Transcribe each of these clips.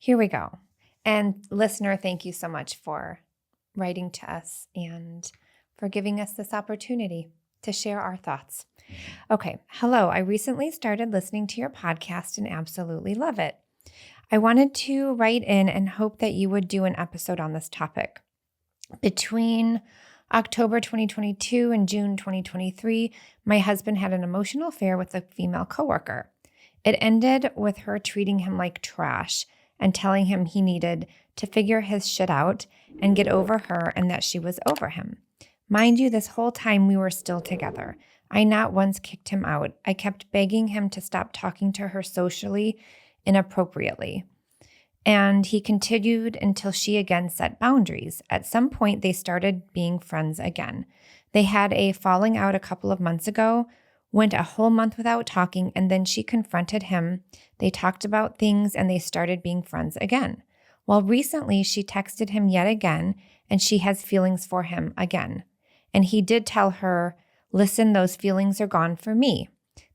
Here we go. And listener, thank you so much for writing to us and for giving us this opportunity to share our thoughts. Okay. Hello. I recently started listening to your podcast and absolutely love it. I wanted to write in and hope that you would do an episode on this topic. Between October 2022 and June 2023, my husband had an emotional affair with a female coworker. It ended with her treating him like trash and telling him he needed to figure his shit out and get over her and that she was over him. Mind you, this whole time we were still together. I not once kicked him out. I kept begging him to stop talking to her socially inappropriately. And he continued until she again set boundaries. At some point, they started being friends again. They had a falling out a couple of months ago, went a whole month without talking, and then she confronted him. They talked about things and they started being friends again. Well, recently she texted him yet again, and she has feelings for him again. And he did tell her, listen, those feelings are gone for me.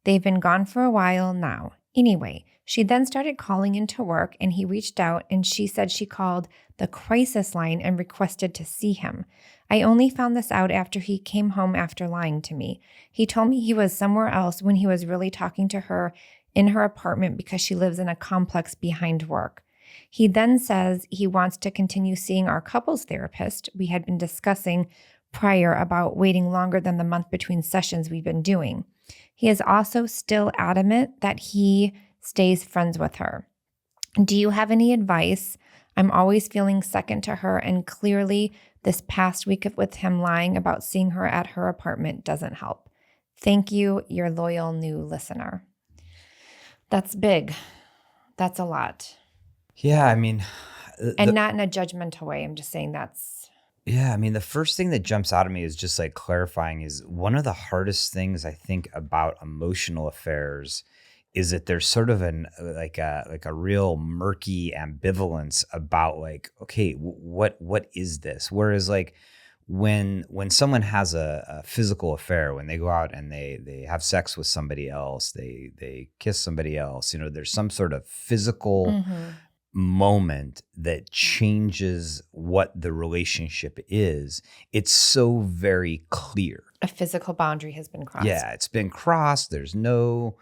They've been gone for a while now. Anyway, she then started calling into work and he reached out and she said she called the crisis line and requested to see him. I only found this out after he came home after lying to me. He told me he was somewhere else when he was really talking to her in her apartment because she lives in a complex behind work. He then says he wants to continue seeing our couples therapist. We had been discussing prior about waiting longer than the month between sessions we've been doing. He is also still adamant that he stays friends with her. Do you have any advice? I'm always feeling second to her, and clearly this past week with him lying about seeing her at her apartment doesn't help. Thank you, your loyal new listener. That's big. That's a lot. Yeah, I mean... and not in a judgmental way. I'm just saying that's... Yeah, I mean, the first thing that jumps out at me is just like clarifying is one of the hardest things I think about emotional affairs is that there's sort of a real murky ambivalence about like, okay, what is this? Whereas like when someone has a physical affair, when they go out and they have sex with somebody else, they kiss somebody else, there's some sort of physical moment that changes what the relationship is. It's so very clear. A physical boundary has been crossed. Yeah, it's been crossed. There's no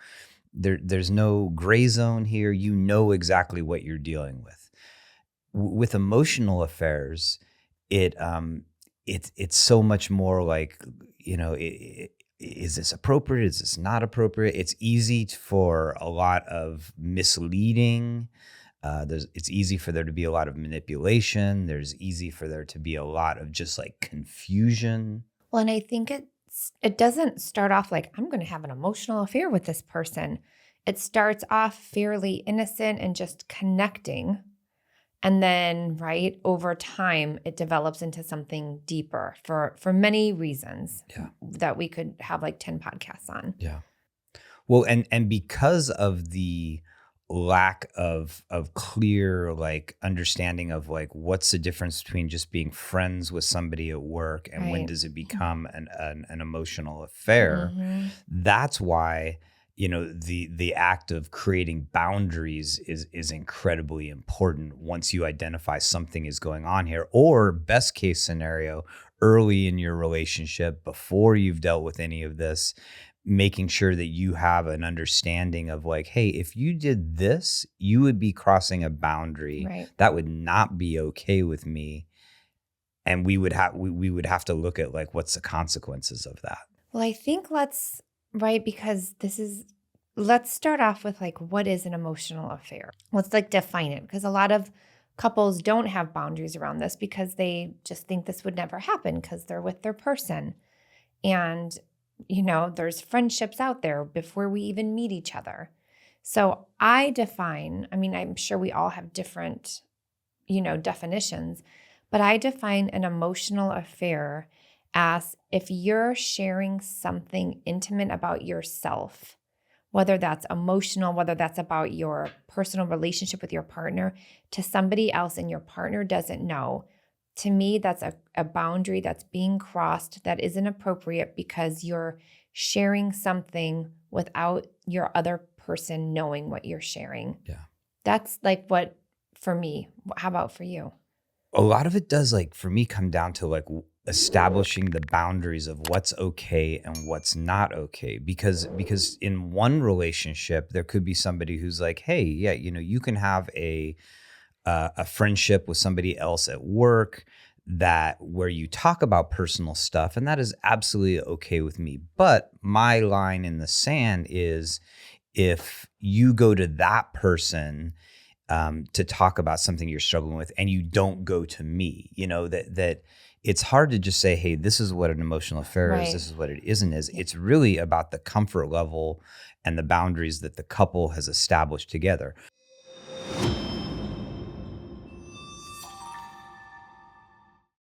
gray zone here. You know exactly what you're dealing with. With emotional affairs, it's so much more like, is this appropriate? Is this not appropriate? It's easy for a lot of misleading. It's easy for there to be a lot of manipulation. There's easy for there to be a lot of just like confusion. Well, and I think it doesn't start off like, I'm going to have an emotional affair with this person. It starts off fairly innocent and just connecting. And then, right, over time, it develops into something deeper for many reasons that we could have like 10 podcasts on. Yeah. Well, and because of the lack of clear like understanding of like what's the difference between just being friends with somebody at work and when does it become an emotional affair, that's why the act of creating boundaries is incredibly important once you identify something is going on here, or best case scenario, early in your relationship before you've dealt with any of this, making sure that you have an understanding of like, hey, if you did this, you would be crossing a boundary. Right. That would not be okay with me. And we would have to look at like, what's the consequences of that? Well, I think because let's start off with like, what is an emotional affair? Let's like define it, because a lot of couples don't have boundaries around this because they just think this would never happen because they're with their person. And there's friendships out there before we even meet each other. So I'm sure we all have different, definitions, but I define an emotional affair as if you're sharing something intimate about yourself, whether that's emotional, whether that's about your personal relationship with your partner, to somebody else and your partner doesn't know. To me, that's a boundary that's being crossed that isn't appropriate because you're sharing something without your other person knowing what you're sharing. Yeah. That's like what for me. How about for you? A lot of it does, like, for me, come down to like establishing the boundaries of what's okay and what's not okay, because in one relationship there could be somebody who's like, hey, yeah, you can have a friendship with somebody else at work that where you talk about personal stuff, and that is absolutely okay with me. But my line in the sand is, if you go to that person to talk about something you're struggling with, and you don't go to me, that it's hard to just say, hey, this is what an emotional affair is, Right. this is what it isn't is. It's really about the comfort level and the boundaries that the couple has established together.